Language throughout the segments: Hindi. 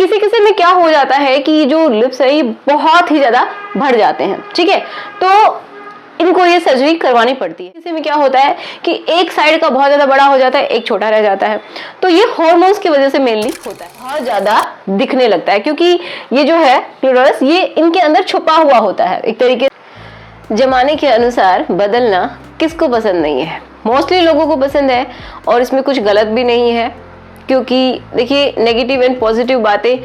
किसी किसी में क्या हो जाता है कि जो लिप्स है ये बहुत ही ज्यादा बढ़ जाते हैं, ठीक है, तो इनको ये सर्जरी करवानी पड़ती है। किसी में क्या होता है कि एक साइड का बहुत ज्यादा बड़ा हो जाता है, एक छोटा रह जाता है, तो ये हार्मोन्स की वजह से मेनली होता है, बहुत ज्यादा दिखने लगता है, क्योंकि ये जो है क्लिटोरिस ये इनके अंदर छुपा हुआ होता है एक तरीके। जमाने के अनुसार बदलना किसको पसंद नहीं है, मोस्टली लोगों को पसंद है, और इसमें कुछ गलत भी नहीं है, क्योंकि देखिए नेगेटिव एंड पॉजिटिव बातें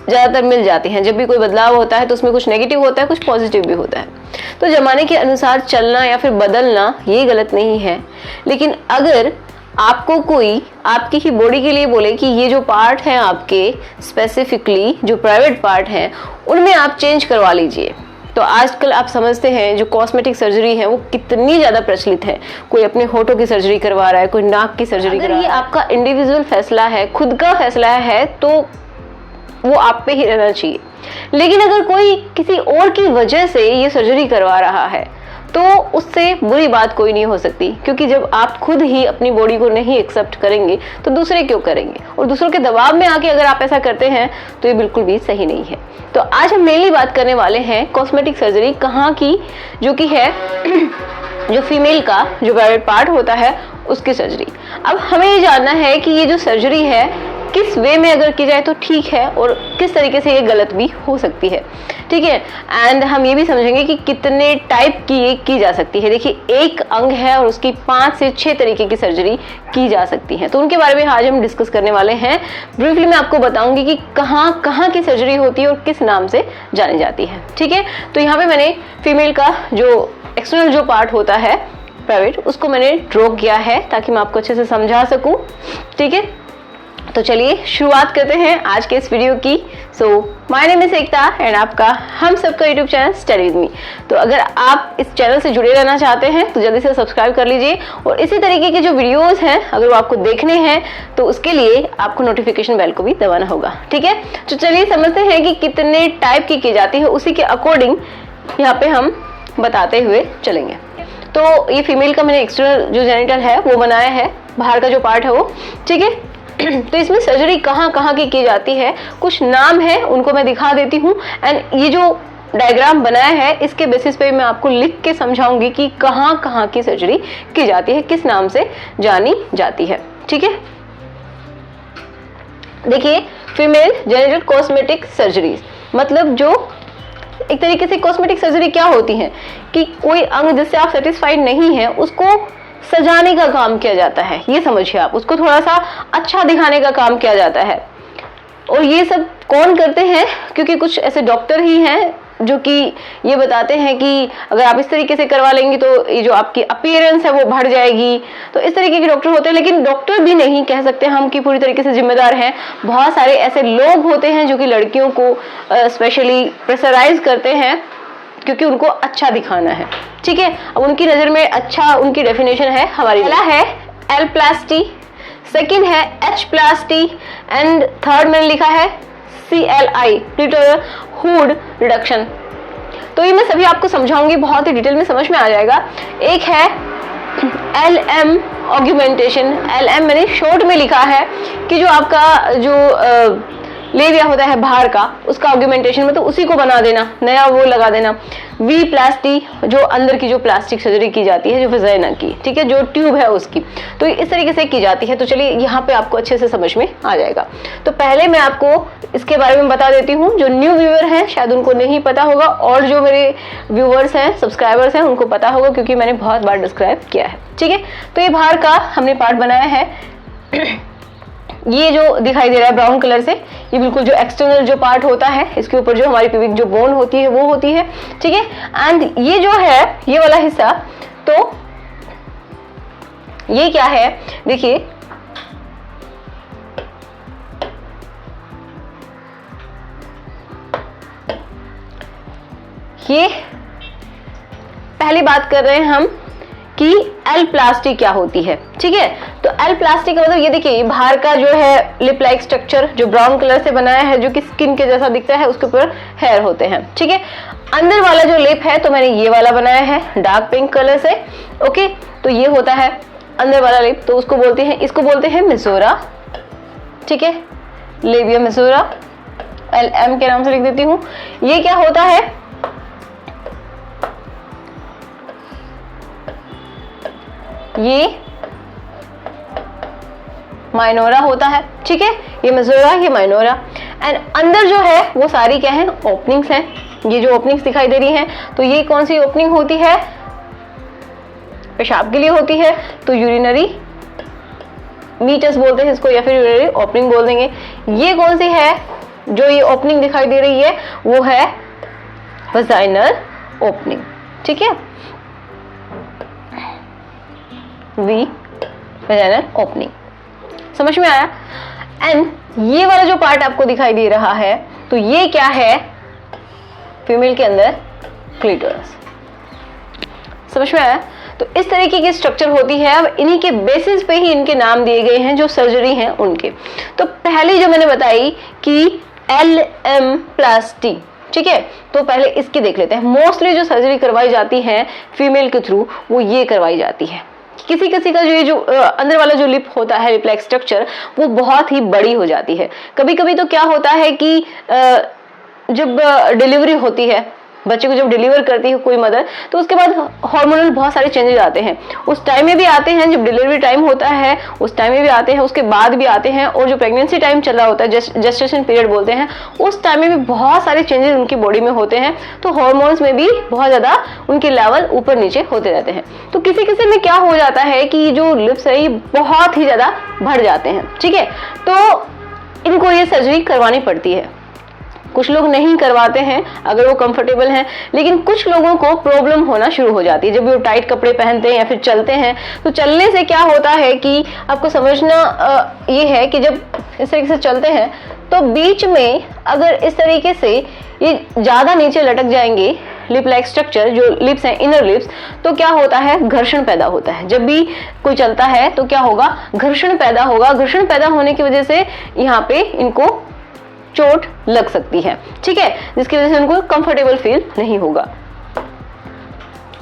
ज़्यादातर मिल जाती हैं। जब भी कोई बदलाव होता है तो उसमें कुछ नेगेटिव होता है, कुछ पॉजिटिव भी होता है। तो जमाने के अनुसार चलना या फिर बदलना ये गलत नहीं है, लेकिन अगर आपको कोई आपकी ही बॉडी के लिए बोले कि ये जो पार्ट हैं आपके स्पेसिफिकली जो प्राइवेट पार्ट हैं उनमें आप चेंज करवा लीजिए, तो आजकल आप समझते हैं जो कॉस्मेटिक सर्जरी है वो कितनी ज़्यादा प्रचलित है। कोई अपने होठों की सर्जरी करवा रहा है, कोई नाक की सर्जरी करवा रहा है। ये आपका इंडिविजुअल फैसला है, खुद का फैसला है, तो वो आप पे ही रहना चाहिए। लेकिन अगर कोई किसी और की वजह से ये सर्जरी करवा रहा है तो उससे बुरी बात कोई नहीं हो सकती, क्योंकि जब आप खुद ही अपनी बॉडी को नहीं एक्सेप्ट करेंगे तो दूसरे क्यों करेंगे, और दूसरों के दबाव में आके अगर आप ऐसा करते हैं तो ये बिल्कुल भी सही नहीं है। तो आज हम मेनली बात करने वाले हैं कॉस्मेटिक सर्जरी कहाँ की, जो कि है जो फीमेल का जो प्राइवेट पार्ट होता है उसकी सर्जरी। अब हमें ये जानना है कि ये जो सर्जरी है किस वे में अगर की जाए तो ठीक है, और किस तरीके से ये गलत भी हो सकती है, ठीक है। एंड हम ये भी समझेंगे कि कितने टाइप की ये की जा सकती है। देखिए एक अंग है और उसकी 5 से 6 तरीके की सर्जरी की जा सकती है, तो उनके बारे में आज हम डिस्कस करने वाले हैं। ब्रीफली मैं आपको बताऊंगी कि कहाँ कहाँ की सर्जरी होती है और किस नाम से जानी जाती है, ठीक है। तो यहाँ पे मैंने फीमेल का जो एक्सटर्नल जो पार्ट होता है प्राइवेट, उसको मैंने ड्रॉ किया है ताकि मैं आपको अच्छे से समझा सकूं, ठीक है। तो चलिए शुरुआत करते हैं आज के इस वीडियो की। So my name is Ekta and आपका हम सबका YouTube channel study with me. तो अगर आप इस चैनल से जुड़े रहना चाहते हैं तो जल्दी से सब्सक्राइब कर लीजिए, और इसी तरीके के जो वीडियोस हैं अगर वो आपको देखने हैं तो उसके लिए आपको नोटिफिकेशन बेल को भी दबाना होगा, ठीक है। तो चलिए समझते हैं कि कितने टाइप की जाती है, उसी के अकॉर्डिंग यहाँ पे हम बताते हुए चलेंगे। तो ये फीमेल का मैंने एक्सटर्नल जो जेनिटल है वो बनाया है, बाहर का जो पार्ट है वो, ठीक है। तो इसमें सर्जरी कहाँ कहाँ की जाती है, कुछ नाम है उनको मैं दिखा देती हूँ, एंड ये जो डायग्राम बनाया है इसके बेसिस पे मैं आपको लिख के समझाऊंगी कि कहाँ कहाँ की सर्जरी की जाती है, किस नाम से जानी जाती है, ठीक है। देखिए फीमेल जेनिटल कॉस्मेटिक सर्जरी मतलब जो एक तरीके से कॉस्मेटिक सर्जरी क्या होती है कि कोई अंग जिससे आप सेटिस्फाइड नहीं है उसको सजाने का काम किया जाता है, ये समझिए आप, उसको थोड़ा सा अच्छा दिखाने का काम किया जाता है। और ये सब कौन करते हैं, क्योंकि कुछ ऐसे डॉक्टर ही हैं जो कि ये बताते हैं कि अगर आप इस तरीके से करवा लेंगे तो ये जो आपकी अपीयरेंस है वो बढ़ जाएगी, तो इस तरीके के डॉक्टर होते हैं। लेकिन डॉक्टर भी नहीं कह सकते हम कि पूरी तरीके से जिम्मेदार हैं। बहुत सारे ऐसे लोग होते हैं जो कि लड़कियों को स्पेशली प्रेशराइज करते हैं क्योंकि उनको अच्छा दिखाना है, ठीक है। अब उनकी नजर में अच्छा, उनकी डेफिनेशन है हमारी, पहला है एल प्लास्टी, सेकंड है एच प्लास्टी, एंड थर्ड मैंने लिखा है CLI क्लिटोरियल हुड रिडक्शन। तो ये मैं सभी आपको समझाऊंगी, बहुत ही डिटेल में समझ में आ जाएगा। एक है LM ऑग्यूमेंटेशन, LM मैंने शॉर्ट में लिखा है कि जो आपका जो लेविया होता है बाहर का, उसका ऑग्यूमेंटेशन में तो उसी को बना देना, नया वो लगा देना। V प्लास्टी जो अंदर की जो प्लास्टिक सर्जरी की जाती है जो वजाइना की, ठीक है, जो ट्यूब है उसकी, तो इस तरीके से की जाती है। तो चलिए यहाँ पे आपको अच्छे से समझ में आ जाएगा। तो पहले मैं आपको इसके बारे में बता देती हूँ, जो न्यू व्यूअर हैं शायद उनको नहीं पता होगा, और जो मेरे व्यूअर्स हैं, सब्सक्राइबर्स हैं, उनको पता होगा क्योंकि मैंने बहुत बार डिस्क्राइब किया है, ठीक है। तो ये बाहर का हमने पार्ट बनाया है, ये जो दिखाई दे रहा है ब्राउन कलर से, ये बिल्कुल जो एक्सटर्नल जो पार्ट होता है, इसके ऊपर जो हमारी पिविक जो बोन होती है वो होती है, ठीक है। एंड ये जो है ये वाला हिस्सा, तो ये क्या है, देखिए ये पहली बात कर रहे हैं हम कि एल प्लास्टिक क्या होती है, ठीक है। तो एल प्लास्टिक का मतलब ये देखिए, ये बाहर का जो है लिप लाइक स्ट्रक्चर जो ब्राउन कलर से बनाया है, जो कि स्किन के जैसा दिखता है, उसके ऊपर हेयर होते हैं, ठीक है। अंदर वाला जो लिप है तो मैंने ये वाला बनाया है डार्क पिंक कलर से, ओके। तो ये होता है अंदर वाला लिप, तो उसको बोलते हैं, इसको बोलते हैं मिजोरा, ठीक है। लेबिया मेजोरा, LM के नाम से लिख देती हूँ। ये क्या होता है, ये माइनोरा होता है, ठीक है, ये मेजोरा, ये माइनोरा। एंड अंदर जो है वो सारी क्या है, ओपनिंग्स हैं। ये जो ओपनिंग्स दिखाई दे रही हैं, तो ये कौन सी ओपनिंग होती है, पेशाब के लिए होती है, तो यूरिनरी मीटस बोलते हैं इसको, या फिर यूरिनरी ओपनिंग बोल देंगे। ये कौन सी है, जो ये ओपनिंग दिखाई दे रही है, वो है वजाइनल ओपनिंग, ठीक है, वी वजाइनल ओपनिंग। समझ में आया। एंड ये वाला जो पार्ट आपको दिखाई दे रहा है, तो ये क्या है, फीमेल के अंदर क्लिटोरस। समझ में आया। तो इस तरीके की स्ट्रक्चर होती है। अब इन्हीं के बेसिस पे ही इनके नाम दिए गए हैं जो सर्जरी हैं उनके। तो पहले जो मैंने बताई कि LM+T, ठीक है, तो पहले इसकी देख लेते हैं। मोस्टली जो सर्जरी करवाई जाती है फीमेल के थ्रू, वो ये करवाई जाती है। किसी किसी का जो अंदर वाला जो लिप होता है, लिप लाइक स्ट्रक्चर, वो बहुत ही बड़ी हो जाती है। कभी कभी तो क्या होता है कि जब डिलीवरी होती है, बच्चे को जब डिलीवर करती है कोई मदर, तो उसके बाद हार्मोनल बहुत सारे चेंजेस आते हैं। उस टाइम में भी आते हैं, जब डिलीवरी टाइम होता है उस टाइम में भी आते हैं, उसके बाद भी आते हैं, और जो प्रेगनेंसी टाइम चल रहा होता है, जेस्टेशन पीरियड बोलते हैं, उस टाइम में भी बहुत सारे चेंजेस उनकी बॉडी में होते हैं। तो हार्मोन्स में भी बहुत ज़्यादा उनके लेवल ऊपर नीचे होते रहते हैं। तो किसी किसी में क्या हो जाता है कि जो लिप्स है ये बहुत ही ज़्यादा बढ़ जाते हैं, ठीक है, तो इनको ये सर्जरी करवानी पड़ती है। कुछ लोग नहीं करवाते हैं अगर वो कंफर्टेबल हैं, लेकिन कुछ लोगों को प्रॉब्लम होना शुरू हो जाती है जब वो टाइट कपड़े पहनते हैं या फिर चलते हैं। तो चलने से क्या होता है कि आपको समझना ये है कि जब इस तरीके से चलते हैं तो बीच में अगर इस तरीके से ये ज़्यादा नीचे लटक जाएंगे, लिप लाइक स्ट्रक्चर जो लिप्स हैं, इनर लिप्स, तो क्या होता है, घर्षण पैदा होता है। जब भी कोई चलता है तो क्या होगा, घर्षण पैदा होगा। घर्षण पैदा होने की वजह से यहाँ पे इनको चोट लग सकती है, ठीक है, जिसकी वजह से उनको कंफर्टेबल फील नहीं होगा।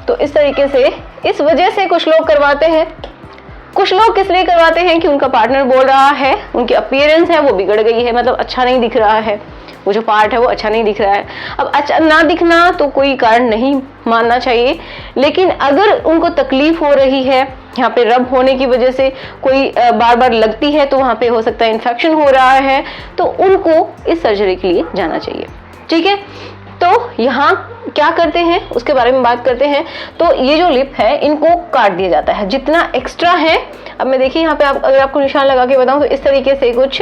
तो इस तरीके से, इस वजह से कुछ लोग करवाते हैं। कुछ लोग किस लिए करवाते हैं कि उनका पार्टनर बोल रहा है, उनकी अपीयरेंस है वो बिगड़ गई है, मतलब अच्छा नहीं दिख रहा है, वो जो पार्ट है वो अच्छा नहीं दिख रहा है। अब अच्छा ना दिखना तो कोई कारण नहीं मानना चाहिए, लेकिन अगर उनको तकलीफ हो रही है, यहाँ पे रब होने की वजह से कोई बार बार लगती है, तो वहाँ पे हो सकता है इन्फेक्शन हो रहा है, तो उनको इस सर्जरी के लिए जाना चाहिए, ठीक है। तो यहाँ क्या करते हैं उसके बारे में बात करते हैं। तो ये जो लिप है इनको काट दिया जाता है, जितना एक्स्ट्रा है। अब मैं देखिए यहाँ पे अगर आपको निशान लगा के बताऊं तो इस तरीके से कुछ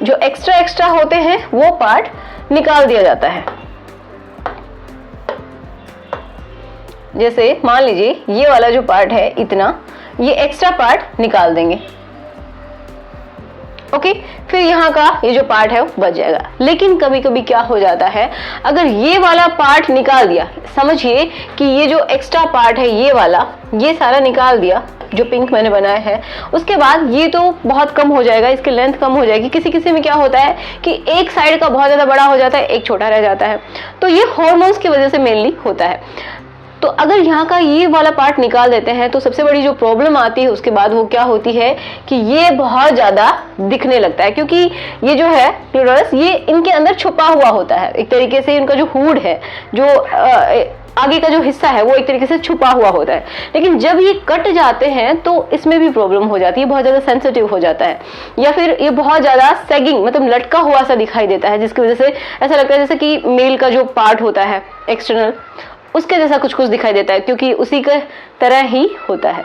जो एक्स्ट्रा होते हैं वो पार्ट निकाल दिया जाता है। जैसे मान लीजिए ये वाला जो पार्ट है इतना, ये एक्स्ट्रा पार्ट निकाल देंगे, ओके, फिर यहाँ का ये जो पार्ट है वो बच जाएगा। लेकिन कभी कभी क्या हो जाता है, अगर ये वाला पार्ट निकाल दिया, समझिए कि ये जो एक्स्ट्रा पार्ट है ये वाला, ये सारा निकाल दिया जो पिंक मैंने बनाया है, उसके बाद ये तो बहुत कम हो जाएगा, इसकी लेंथ कम हो जाएगी। किसी किसी में क्या होता है कि एक साइड का बहुत ज्यादा बड़ा हो जाता है, एक छोटा रह जाता है, तो ये हार्मोन्स की वजह से मेनली होता है। तो अगर यहाँ का ये वाला पार्ट निकाल देते हैं तो सबसे बड़ी जो प्रॉब्लम आती है उसके बाद वो क्या होती है कि ये बहुत ज्यादा दिखने लगता है, क्योंकि ये जो है क्लिटोरस ये इनके अंदर छुपा हुआ होता है। एक तरीके से इनका जो हुड है, जो आगे का जो हिस्सा है वो एक तरीके से छुपा हुआ होता है। लेकिन जब ये कट जाते हैं तो इसमें भी प्रॉब्लम हो जाती है, बहुत ज्यादा सेंसिटिव हो जाता है, या फिर ये बहुत ज्यादा सैगिंग मतलब लटका हुआ सा दिखाई देता है, जिसकी वजह से ऐसा लगता है जैसे कि मेल का जो पार्ट होता है एक्सटर्नल, उसके जैसा कुछ कुछ दिखाई देता है, क्योंकि उसी के तरह ही होता है,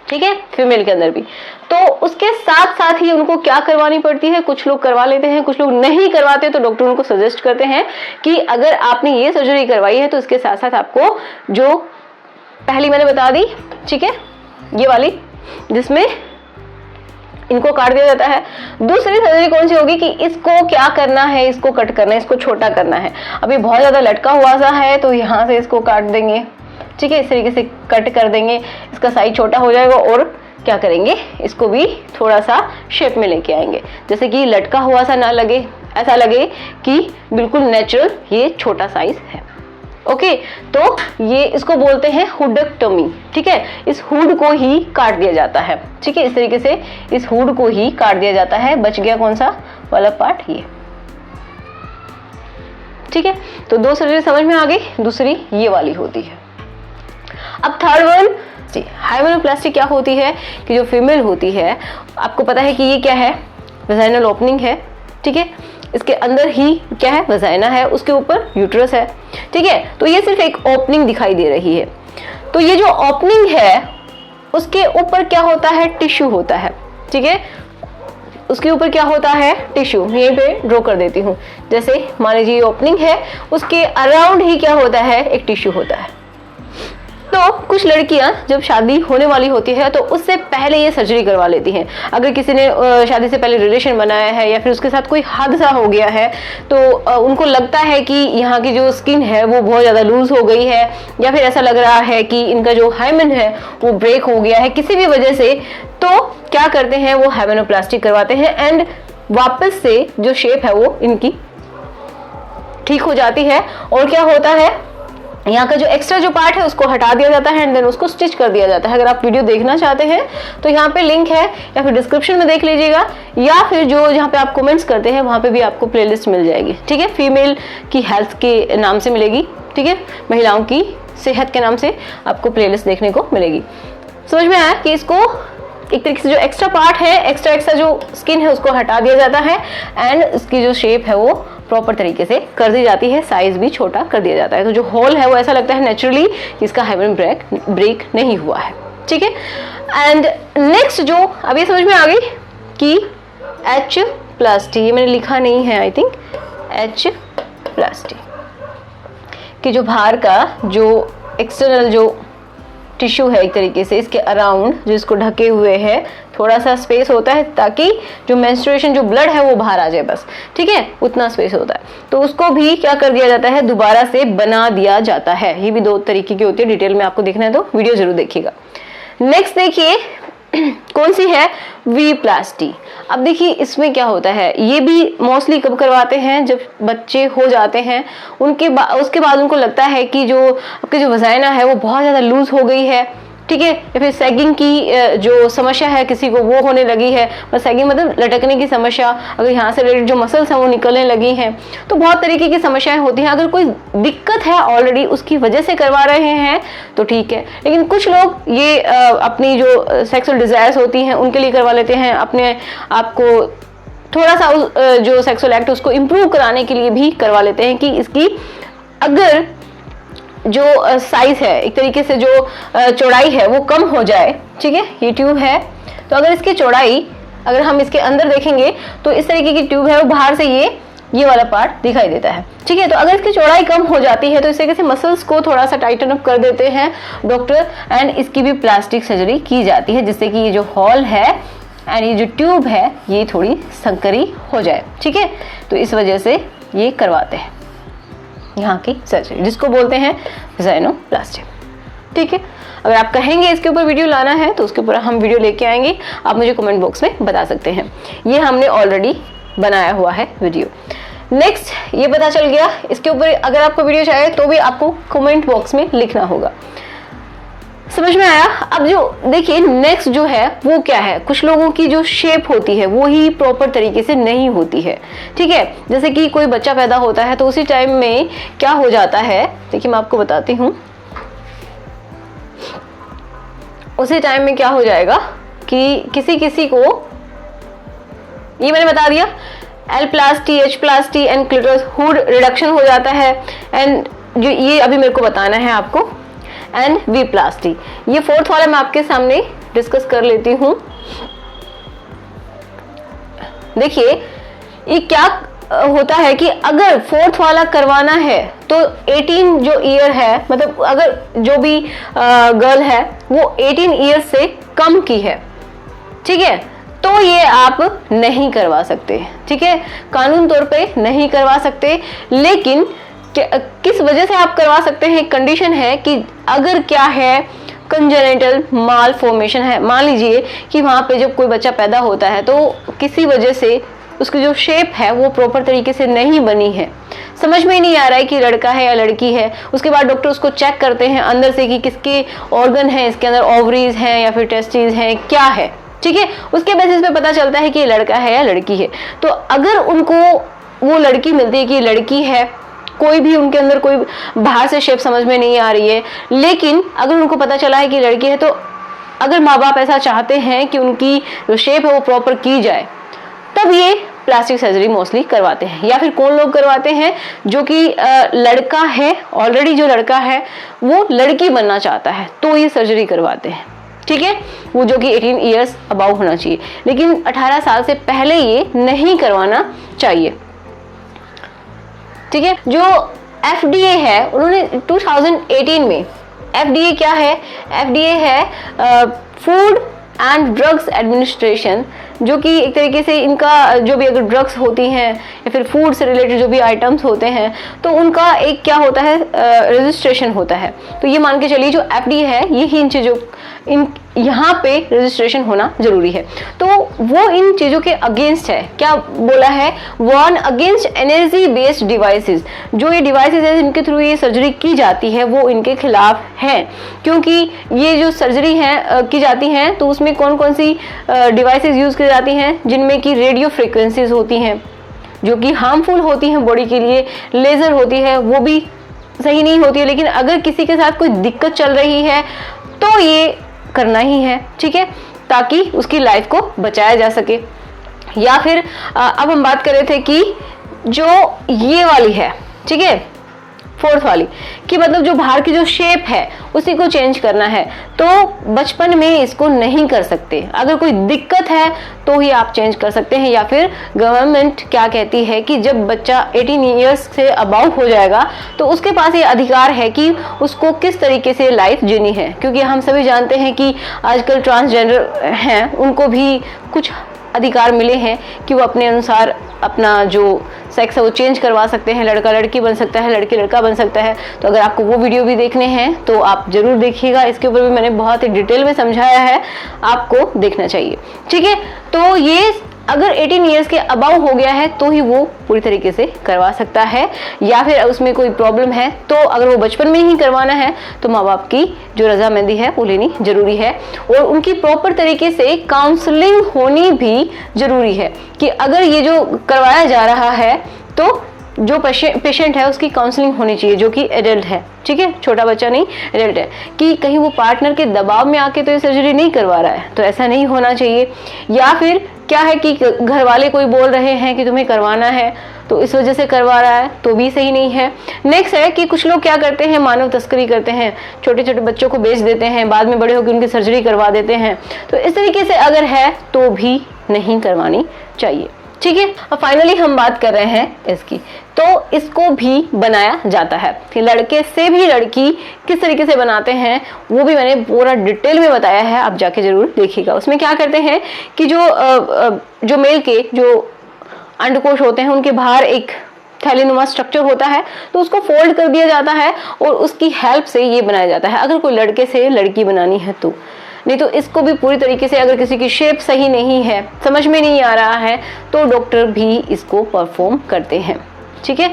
ठीक है, फीमेल के अंदर भी। तो उसके साथ साथ ही उनको क्या करवानी पड़ती है, कुछ लोग करवा लेते हैं, कुछ लोग नहीं करवाते, तो डॉक्टर उनको सजेस्ट करते हैं कि अगर आपने ये सर्जरी करवाई है तो इसके साथ साथ आपको जो पहली मैंने बता दी, ठीक है, ये वाली जिसमें इनको काट दिया जाता है। दूसरी सर्जरी कौन सी होगी कि इसको क्या करना है, इसको कट करना है, इसको छोटा करना है। अभी बहुत ज्यादा लटका हुआ सा है तो यहाँ से इसको काट देंगे, ठीक है, इस तरीके से कट कर देंगे, इसका साइज छोटा हो जाएगा, और क्या करेंगे इसको भी थोड़ा सा शेप में लेके आएंगे, जैसे कि लटका हुआ सा ना लगे, ऐसा लगे कि बिल्कुल नेचुरल ये छोटा साइज है। ओके, तो ये इसको बोलते हैं हुडेक्टोमी, ठीक है। इस हुड को ही काट दिया जाता है, ठीक है, इस तरीके से इस हुड को ही काट दिया जाता है। बच गया कौन सा वाला पार्ट, ये, ठीक है। तो दो सर्जरी समझ में आ गई, दूसरी ये वाली होती है। अब थर्ड वन, हाइमेनोप्लास्टी क्या होती है कि जो फीमेल होती है, आपको पता है कि ये क्या है, वेजाइनल ओपनिंग है, ठीक है। इसके अंदर ही क्या है, वजाइना है, उसके ऊपर यूट्रस है, ठीक है। तो ये सिर्फ एक ओपनिंग दिखाई दे रही है। तो ये जो ओपनिंग है उसके ऊपर क्या होता है, टिश्यू होता है, ठीक है। उसके ऊपर क्या होता है, टिश्यू। यहीं पे ड्रॉ कर देती हूँ। जैसे मान लीजिए ये ओपनिंग है, उसके अराउंड ही क्या होता है, एक टिश्यू होता है। तो कुछ लड़कियां जब शादी होने वाली होती है तो उससे पहले ये सर्जरी करवा लेती हैं। अगर किसी ने शादी से पहले रिलेशन बनाया है या फिर उसके साथ कोई हादसा हो गया है तो उनको लगता है कि यहाँ की जो स्किन है वो बहुत ज़्यादा लूज हो गई है, या फिर ऐसा लग रहा है कि इनका जो हाइमेन है वो ब्रेक हो गया है किसी भी वजह से, तो क्या करते हैं, वो हाइमेनोप्लास्टी करवाते हैं एंड वापस से जो शेप है वो इनकी ठीक हो जाती है। और क्या होता है, यहाँ का जो एक्स्ट्रा जो पार्ट है उसको हटा दिया जाता है एंड देन उसको स्टिच कर दिया जाता है। अगर आप वीडियो देखना चाहते हैं तो यहाँ पे लिंक है, या फिर डिस्क्रिप्शन में देख लीजिएगा, या फिर जो जहाँ पे आप कमेंट्स करते हैं वहाँ पे भी आपको प्लेलिस्ट मिल जाएगी, ठीक है। फीमेल की हेल्थ के नाम से मिलेगी, ठीक है, महिलाओं की सेहत के नाम से आपको प्लेलिस्ट देखने को मिलेगी। समझ में आया कि इसको एक तरीके से जो एक्स्ट्रा पार्ट है, एक्स्ट्रा जो स्किन है उसको हटा दिया जाता है एंड इसकी जो शेप है वो प्रॉपर तरीके से कर दी जाती है, साइज भी छोटा कर दिया जाता है। तो जो होल है वो ऐसा लगता है नेचुरली इसका हाइमेन ब्रेक नहीं हुआ है, ठीक है। एंड नेक्स्ट जो अब ये समझ में आ गई कि एच प्लास्टी, ये मैंने लिखा नहीं है आई थिंक, एच प्लास्टी कि जो बाहर का जो एक्सटर्नल जो टिश्यू है एक तरीके से इसके अराउंड जो इसको ढके हुए है थोड़ा सा स्पेस होता है ताकि जो मेंस्ट्रुएशन जो ब्लड है वो बाहर आ जाए, बस, ठीक है, उतना स्पेस होता है। तो उसको भी क्या कर दिया जाता है, दोबारा से बना दिया जाता है। ये भी दो तरीके की होती है, डिटेल में आपको देखना है तो वीडियो जरूर देखिएगा। नेक्स्ट देखिए कौन सी है, वी प्लास्टी। अब देखिए इसमें क्या होता है, ये भी मोस्टली कब करवाते हैं, जब बच्चे हो जाते हैं उसके बाद उनको लगता है कि जो आपकी जो वजाइना है वो बहुत ज़्यादा लूज हो गई है, ठीक है, या फिर सैगिंग की जो समस्या है किसी को वो होने लगी है। बस सैगिंग मतलब लटकने की समस्या, अगर यहाँ से रिलेटेड जो मसल्स हैं वो निकलने लगी हैं, तो बहुत तरीके की समस्याएं होती हैं। अगर कोई दिक्कत है ऑलरेडी उसकी वजह से करवा रहे हैं तो ठीक है, लेकिन कुछ लोग ये अपनी जो सेक्सुअल डिजायर्स होती हैं उनके लिए करवा लेते हैं, अपने आपको थोड़ा सा जो सेक्सुअल एक्ट उसको इम्प्रूव कराने के लिए भी करवा लेते हैं कि इसकी अगर जो साइज है एक तरीके से जो चौड़ाई है वो कम हो जाए, ठीक है। ये ट्यूब है तो अगर इसकी चौड़ाई अगर हम इसके अंदर देखेंगे तो इस तरीके की ट्यूब है, वो बाहर से ये वाला पार्ट दिखाई देता है, ठीक है। तो अगर इसकी चौड़ाई कम हो जाती है तो इस तरीके से मसल्स को थोड़ा सा टाइटन अप कर देते हैं डॉक्टर एंड इसकी भी प्लास्टिक सर्जरी की जाती है जिससे कि ये जो हॉल है एंड ये जो ट्यूब है ये थोड़ी संकरी हो जाए, ठीक है। तो इस वजह से ये करवाते हैं यहाँ की सर्जरी, जिसको बोलते हैं वेजाइनोप्लास्टी, ठीक है। अगर आप कहेंगे इसके ऊपर वीडियो लाना है तो उसके ऊपर हम वीडियो लेके आएंगे, आप मुझे कमेंट बॉक्स में बता सकते हैं। ये हमने ऑलरेडी बनाया हुआ है वीडियो। नेक्स्ट ये पता चल गया, इसके ऊपर अगर आपको वीडियो चाहिए तो भी आपको कमेंट बॉक्स में लिखना होगा। समझ में आया। अब जो देखिए नेक्स्ट जो है वो क्या है, कुछ लोगों की जो शेप होती है वो ही प्रॉपर तरीके से नहीं होती है, ठीक है। जैसे कि कोई बच्चा पैदा होता है तो उसी टाइम में क्या हो जाता है, देखिए मैं आपको बताती हूँ, उसी टाइम में क्या हो जाएगा कि किसी को ये मैंने बता दिया, L प्लास्टी, H प्लास्टी and clitoris hood reduction हो जाता है एंड जो ये अभी मेरे को बताना है आपको, एंड वी प्लास्टी। ये फोर्थ वाला मैं आपके सामने डिस्कस कर लेती हूँ। देखिए ये क्या होता है कि अगर फोर्थ वाला करवाना है तो 18 जो ईयर है, मतलब अगर जो भी गर्ल है वो 18 ईयर से कम की है, ठीक है, तो ये आप नहीं करवा सकते, ठीक है, कानून तौर पे नहीं करवा सकते। लेकिन किस वजह से आप करवा सकते हैं, कंडीशन है कि अगर क्या है कंजेनिटल माल फॉर्मेशन है, मान लीजिए कि वहाँ पे जब कोई बच्चा पैदा होता है तो किसी वजह से उसकी जो शेप है वो प्रॉपर तरीके से नहीं बनी है, समझ में ही नहीं आ रहा है कि लड़का है या लड़की है। उसके बाद डॉक्टर उसको चेक करते हैं अंदर से कि किसके ऑर्गन है, इसके अंदर ओवरीज हैं या फिर टेस्टिस हैं, क्या है, ठीक है। उसके बेसिस पे पता चलता है कि ये लड़का है या लड़की है। तो अगर उनको वो लड़की मिलती है कि लड़की है, कोई भी उनके अंदर कोई बाहर से शेप समझ में नहीं आ रही है, लेकिन अगर उनको पता चला है कि लड़की है, तो अगर माँ बाप ऐसा चाहते हैं कि उनकी जो शेप है वो प्रॉपर की जाए, तब ये प्लास्टिक सर्जरी मोस्टली करवाते हैं। या फिर कौन लोग करवाते हैं, जो कि लड़का है, ऑलरेडी जो लड़का है वो लड़की बनना चाहता है, तो ये सर्जरी करवाते हैं, ठीक है। वो जो कि 18 ईयर्स अबाउ होना चाहिए, लेकिन 18 साल से पहले ये नहीं करवाना चाहिए, ठीक है। जो FDA है, उन्होंने 2018 में, FDA क्या है, FDA है फूड एंड ड्रग्स एडमिनिस्ट्रेशन, जो कि एक तरीके से इनका जो भी अगर ड्रग्स होती हैं या फिर फूड से रिलेटेड जो भी आइटम्स होते हैं, तो उनका एक क्या होता है, रजिस्ट्रेशन होता है। तो ये मान के चलिए जो FDA है, यही इन चीज़ों यहाँ पे रजिस्ट्रेशन होना जरूरी है। तो वो इन चीज़ों के अगेंस्ट है। क्या बोला है, warn against energy based devices. जो ये डिवाइसेस है जिनके थ्रू ये सर्जरी की जाती है, वो इनके खिलाफ हैं, क्योंकि ये जो सर्जरी है की जाती हैं, तो उसमें कौन कौन सी डिवाइसेस यूज़ की जाती हैं, जिनमें कि रेडियो फ्रिक्वेंसीज होती हैं जो कि हार्मफुल होती हैं बॉडी के लिए, लेज़र होती है वो भी सही नहीं होती है। लेकिन अगर किसी के साथ कोई दिक्कत चल रही है तो ये करना ही है, ठीक है, ताकि उसकी लाइफ को बचाया जा सके। या फिर अब हम बात कर रहे थे कि जो ये वाली है, ठीक है, फोर्थ वाली, कि मतलब जो बाहर की जो शेप है उसी को चेंज करना है, तो बचपन में इसको नहीं कर सकते। अगर कोई दिक्कत है तो ही आप चेंज कर सकते हैं। या फिर गवर्नमेंट क्या कहती है कि जब बच्चा 18 ईयर्स से अबाउ हो जाएगा तो उसके पास ये अधिकार है कि उसको किस तरीके से लाइफ जीनी है, क्योंकि हम सभी जानते हैं कि आजकल ट्रांसजेंडर हैं, उनको भी कुछ अधिकार मिले हैं कि वो अपने अनुसार अपना जो सेक्स है वो चेंज करवा सकते हैं। लड़का लड़की बन सकता है, लड़की लड़का बन सकता है। तो अगर आपको वो वीडियो भी देखने हैं तो आप जरूर देखिएगा, इसके ऊपर भी मैंने बहुत ही डिटेल में समझाया है, आपको देखना चाहिए, ठीक है। तो ये अगर 18 ईयर्स के अबाउ हो गया है तो ही वो पूरी तरीके से करवा सकता है। या फिर उसमें कोई प्रॉब्लम है तो अगर वो बचपन में ही करवाना है तो माँ बाप की जो रजामंदी है वो लेनी जरूरी है, और उनकी प्रॉपर तरीके से काउंसलिंग होनी भी जरूरी है। कि अगर ये जो करवाया जा रहा है तो जो पेशेंट है उसकी काउंसलिंग होनी चाहिए, जो कि एडल्ट है, ठीक है, छोटा बच्चा नहीं, एडल्ट है, कि कहीं वो पार्टनर के दबाव में आके तो ये सर्जरी नहीं करवा रहा है, तो ऐसा नहीं होना चाहिए। या फिर क्या है कि घर वाले कोई बोल रहे हैं कि तुम्हें करवाना है तो इस वजह से करवा रहा है, तो भी सही नहीं है। नेक्स्ट है कि कुछ लोग क्या करते हैं, मानव तस्करी करते हैं, छोटे छोटे बच्चों को बेच देते हैं, बाद में बड़े होकर उनकी सर्जरी करवा देते हैं। तो इस तरीके से अगर है तो भी नहीं करवानी चाहिए, ठीक है। अब फाइनली हम बात कर रहे हैं इसकी, तो इसको भी बनाया जाता है कि लड़के से भी लड़की किस तरीके से बनाते हैं, वो भी मैंने पूरा डिटेल में बताया है, आप जाके जरूर देखिएगा। उसमें क्या करते हैं कि जो मेल के जो अंडकोश होते हैं उनके बाहर एक थैलीनुमा स्ट्रक्चर होता है, तो उसको फोल्ड कर दिया जाता है और उसकी हेल्प से ये बनाया जाता है, अगर कोई लड़के से लड़की बनानी है तो। नहीं तो इसको भी पूरी तरीके से अगर किसी की शेप सही नहीं है, समझ में नहीं आ रहा है, तो डॉक्टर भी इसको परफॉर्म करते हैं, ठीक है।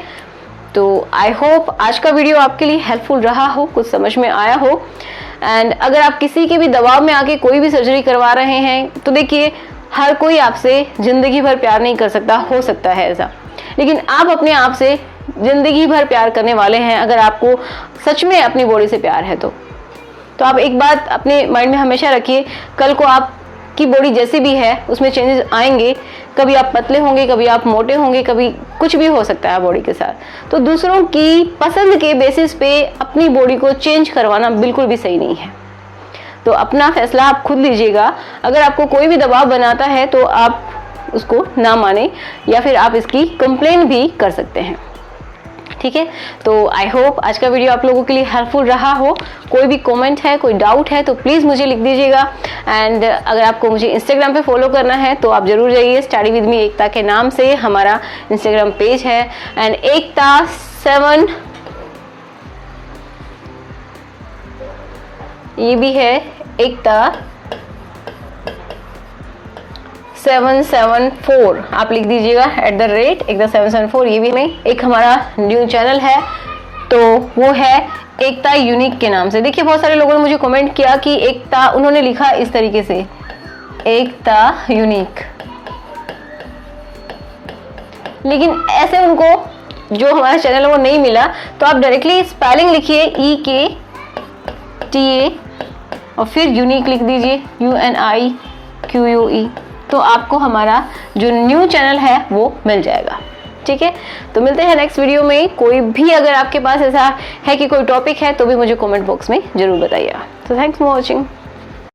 तो आई होप आज का वीडियो आपके लिए हेल्पफुल रहा हो, कुछ समझ में आया हो। एंड अगर आप किसी के भी दबाव में आके कोई भी सर्जरी करवा रहे हैं तो देखिए, हर कोई आपसे जिंदगी भर प्यार नहीं कर सकता, हो सकता है ऐसा, लेकिन आप अपने आप से जिंदगी भर प्यार करने वाले हैं अगर आपको सच में अपनी बॉडी से प्यार है तो आप एक बात अपने माइंड में हमेशा रखिए, कल को आपकी बॉडी जैसी भी है उसमें चेंजेस आएंगे, कभी आप पतले होंगे, कभी आप मोटे होंगे, कभी कुछ भी हो सकता है बॉडी के साथ। तो दूसरों की पसंद के बेसिस पे अपनी बॉडी को चेंज करवाना बिल्कुल भी सही नहीं है। तो अपना फैसला आप खुद लीजिएगा। अगर आपको कोई भी दबाव बनाता है तो आप उसको ना माने, या फिर आप इसकी कंप्लेन भी कर सकते हैं, ठीक है। तो आई होप आज का वीडियो आप लोगों के लिए हेल्पफुल रहा हो। कोई भी कमेंट है, कोई डाउट है तो प्लीज़ मुझे लिख दीजिएगा। एंड अगर आपको मुझे इंस्टाग्राम पे फॉलो करना है तो आप जरूर जाइए, स्टडी विद मी एकता के नाम से हमारा इंस्टाग्राम पेज है। एंड एकता 7 ये भी है, एकता 774 आप लिख दीजिएगा @ 774। ये भी हमें एक हमारा न्यू चैनल है, तो वो है एकता यूनिक के नाम से। देखिए बहुत सारे लोगों ने मुझे कमेंट किया कि एकता, उन्होंने लिखा इस तरीके से एकता यूनिक, लेकिन ऐसे उनको जो हमारा चैनल है वो नहीं मिला। तो आप डायरेक्टली स्पेलिंग लिखिए EKTA और फिर यूनिक लिख दीजिए UNIQUE, तो आपको हमारा जो न्यू चैनल है वो मिल जाएगा। ठीक है, तो मिलते हैं नेक्स्ट वीडियो में। कोई भी अगर आपके पास ऐसा है कि कोई टॉपिक है तो भी मुझे कमेंट बॉक्स में जरूर बताइएगा। तो थैंक्स फॉर वॉचिंग।